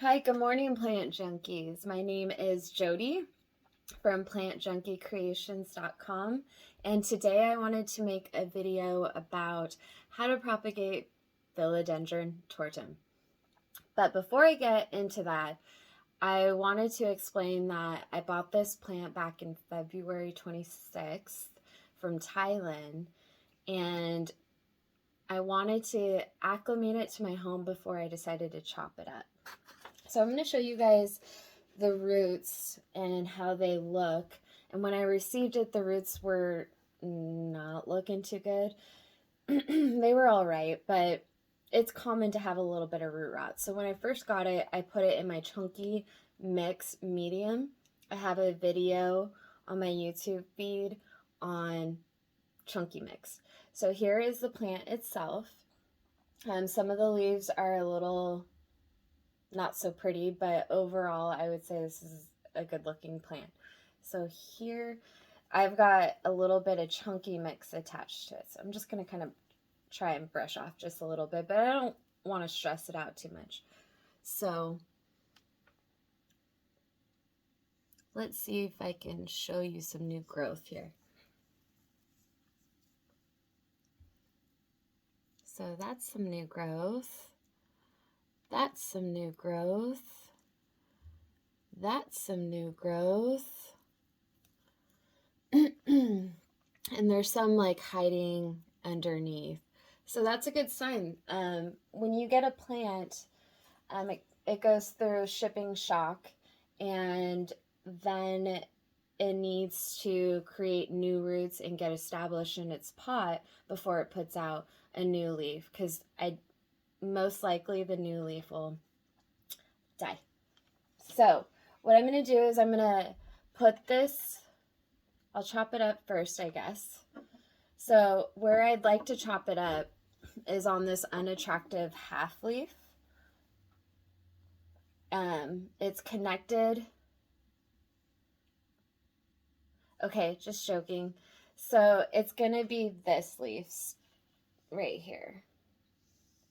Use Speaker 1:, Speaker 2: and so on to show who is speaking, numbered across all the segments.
Speaker 1: Hi, good morning, Plant Junkies. My name is Jody from plantjunkiecreations.com, and today I wanted to make a video about how to propagate Philodendron tortum. But before I get into that, I wanted to explain that I bought this plant back in February 26th from Thailand, and I wanted to acclimate it to my home before I decided to chop it up. So I'm going to show you guys the roots and how they look. And when I received it, the roots were not looking too good. They were all right, but it's common to have a little bit of root rot. So when I first got it, I put it in my chunky mix medium. I have a video on my YouTube feed on chunky mix. So here is the plant itself. Some of the leaves are a little not so pretty, but overall I would say this is a good looking plant. So here I've got a little bit of chunky mix attached to it. So I'm just going to kind of try and brush off just a little bit, but I don't want to stress it out too much. So let's see if I can show you some new growth here. So that's some new growth. That's some new growth. That's some new growth. And there's some like hiding underneath. So that's a good sign. When you get a plant, it goes through shipping shock, and then it needs to create new roots and get established in its pot before it puts out a new leaf, because most likely the new leaf will die. So what I'm going to do is I'm going to put this, I'll chop it up first, I guess. So where I'd like to chop it up is on this unattractive half leaf. It's connected. Okay, just joking. So it's going to be this leaf right here.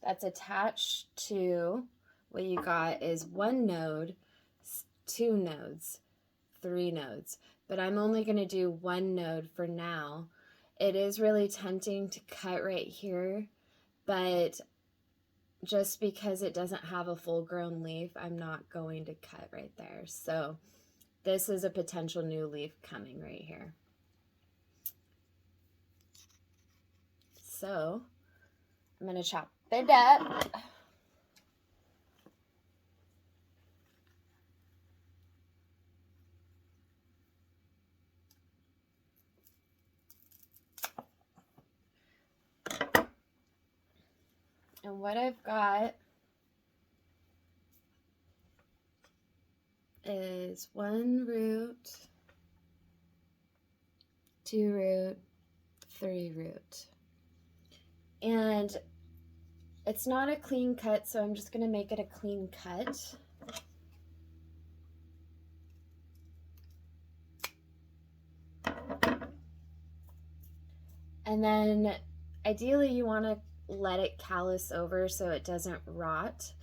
Speaker 1: That's attached to what you got is 1 node, 2 nodes, 3 nodes. But I'm only going to do 1 node for now. It is really tempting to cut right here, but just because it doesn't have a full-grown leaf, I'm not going to cut right there. So this is a potential new leaf coming right here. So I'm going to chop it up. And what I've got is 1 root, 2 root, 3 root. And it's not a clean cut, so I'm just going to make it a clean cut. And then ideally you want to let it callus over so it doesn't rot.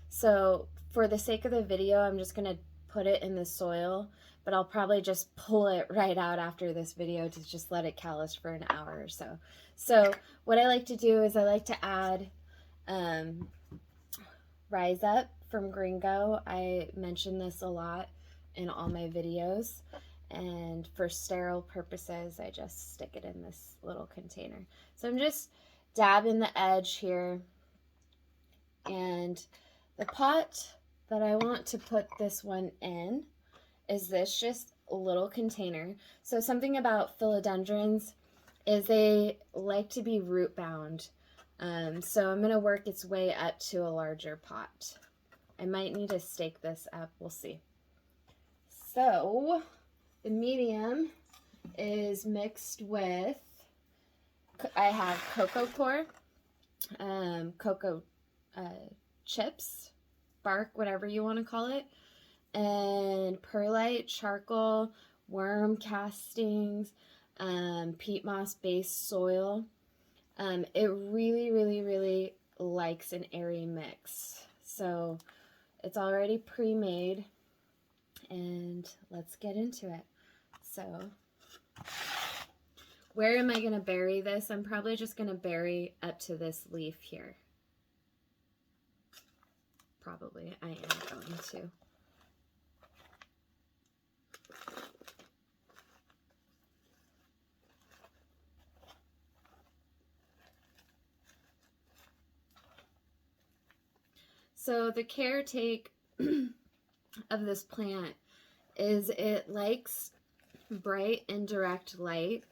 Speaker 1: So for the sake of the video, I'm just going to put it in the soil, but I'll probably just pull it right out after this video to just let it callus for an hour or so. So what I like to do is I like to add Rise Up from Gringo. I mention this a lot in all my videos, and for sterile purposes I just stick it in this little container. So I'm just dabbing the edge here, and the pot that I want to put this one in is this just little container. So something about philodendrons is they like to be root bound. So I'm going to work its way up to a larger pot. I might need to stake this up. We'll see. So the medium is mixed with, I have cocoa coir, cocoa chips, bark, whatever you want to call it, and perlite, charcoal, worm castings, peat moss based soil. It really likes an airy mix. So It's already pre-made, and let's get into it. So where am I going to bury this? I'm probably just going to bury up to this leaf here. Probably, I am going to. So the care take of this plant is it likes bright and direct light.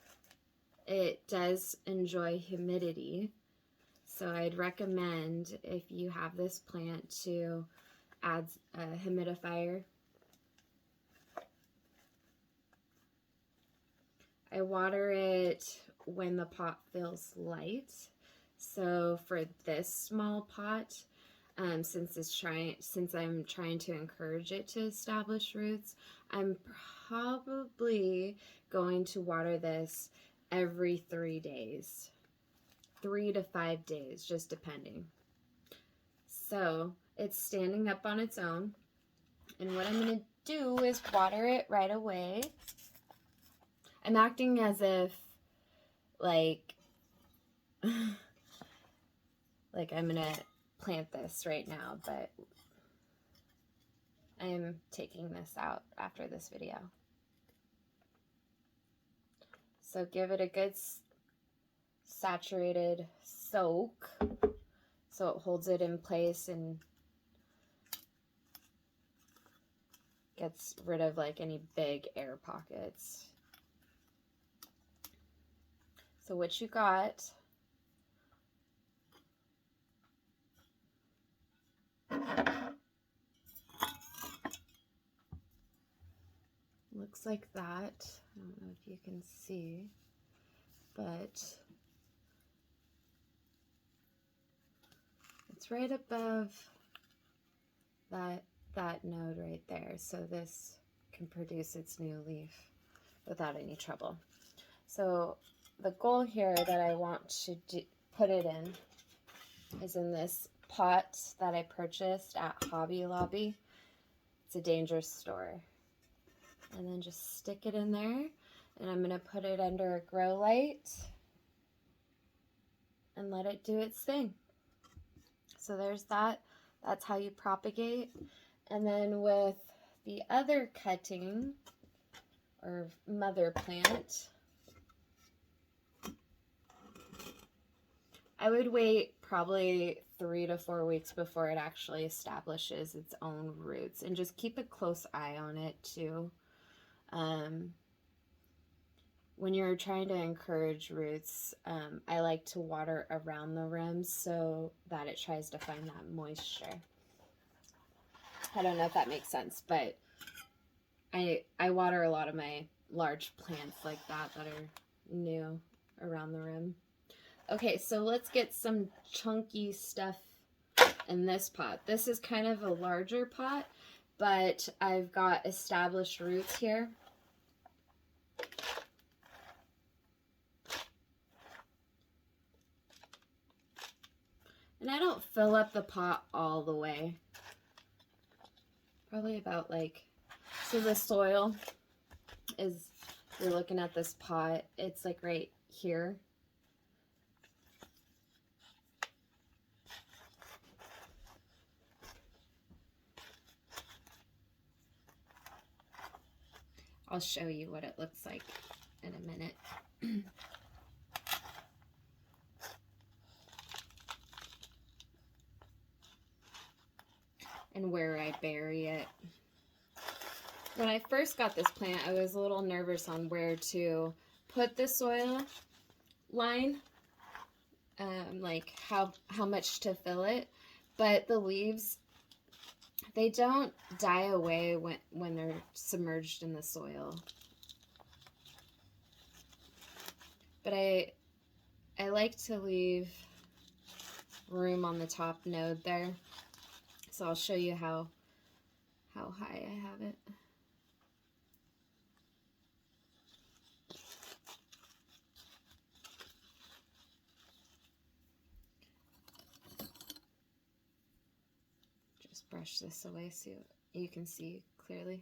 Speaker 1: It does enjoy humidity. So I'd recommend, if you have this plant, to add a humidifier. I water it when the pot feels light. So for this small pot, since I'm trying to encourage it to establish roots, I'm probably going to water this every 3 days. 3 to 5 days, just depending. So it's standing up on its own. And what I'm going to do is water it right away. I'm acting as if, like I'm going to plant this right now, but I'm taking this out after this video. So give it a good saturated soak so it holds it in place and gets rid of like any big air pockets. So what you got looks like that. I don't know if you can see, but it's right above that node right there. So this can produce its new leaf without any trouble. So the goal here that I want to put it in is in this pot that I purchased at Hobby Lobby. It's a Dangerous store. And then just stick it in there, and I'm going to put it under a grow light and let it do its thing. So there's that. That's how you propagate. And then with the other cutting or mother plant, I would wait probably 3 to 4 weeks before it actually establishes its own roots, and just keep a close eye on it too. When you're trying to encourage roots, I like to water around the rims so that it tries to find that moisture. I don't know if that makes sense, but I water a lot of my large plants like that are new around the rim. Okay, so let's get some chunky stuff in this pot. This is kind of a larger pot, but I've got established roots here. And I don't fill up the pot all the way. Probably about like, so the soil is, you're looking at this pot, it's like right here. I'll show you what it looks like in a minute. And where I bury it. When I first got this plant, I was a little nervous on where to put the soil line, like how much to fill it. But the leaves, they don't die away when they're submerged in the soil. But I like to leave room on the top node there. So I'll show you how high I have it. Just brush this away so you can see clearly.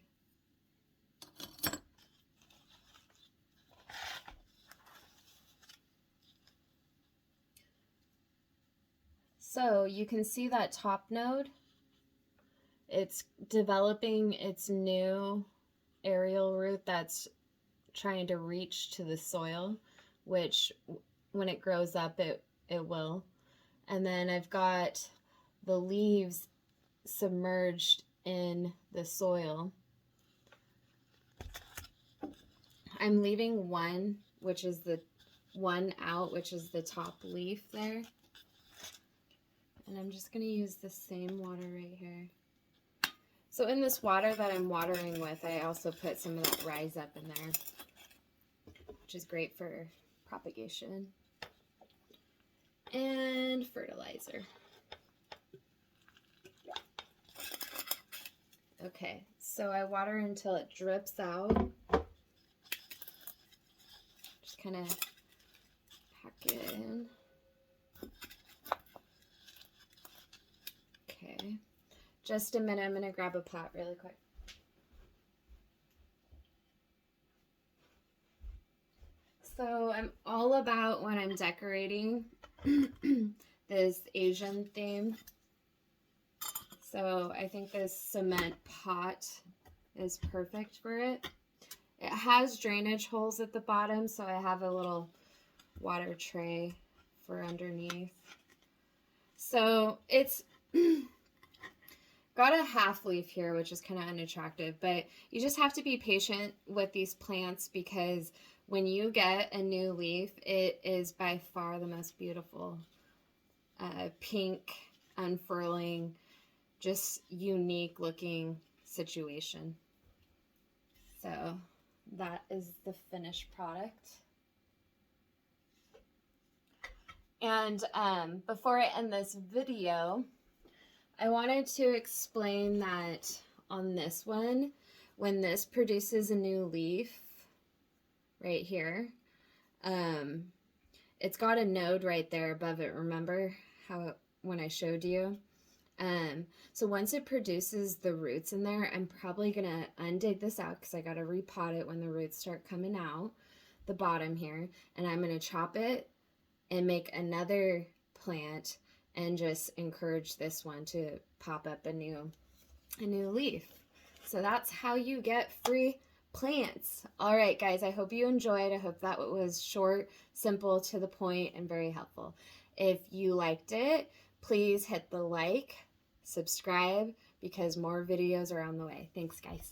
Speaker 1: So you can see that top node, it's developing its new aerial root that's trying to reach to the soil, which when it grows up, it will. And then I've got the leaves submerged in the soil. I'm leaving one, which is the one out, which is the top leaf there. And I'm just going to use the same water right here. So in this water that I'm watering with, I also put some of that Rise Up in there, which is great for propagation and fertilizer. Okay, so I water until it drips out. Just kind of pack it in. Okay, just a minute, I'm going to grab a pot really quick. So I'm all about when I'm decorating this Asian theme. So I think this cement pot is perfect for it. It has drainage holes at the bottom, so I have a little water tray for underneath. So it's got a half leaf here, which is kind of unattractive, but you just have to be patient with these plants because when you get a new leaf, it is by far the most beautiful pink, unfurling, just unique looking situation. So that is the finished product. And before I end this video, I wanted to explain that on this one, when this produces a new leaf right here, it's got a node right there above it. Remember how when I showed you? So once it produces the roots in there, I'm probably gonna undig this out because I gotta repot it when the roots start coming out the bottom here, and I'm gonna chop it and make another plant and just encourage this one to pop up a new leaf. So that's how you get free plants. All right, guys, I hope you enjoyed. I hope that was short, simple, to the point, and very helpful. If you liked it, please hit the like, subscribe, because more videos are on the way. Thanks, guys.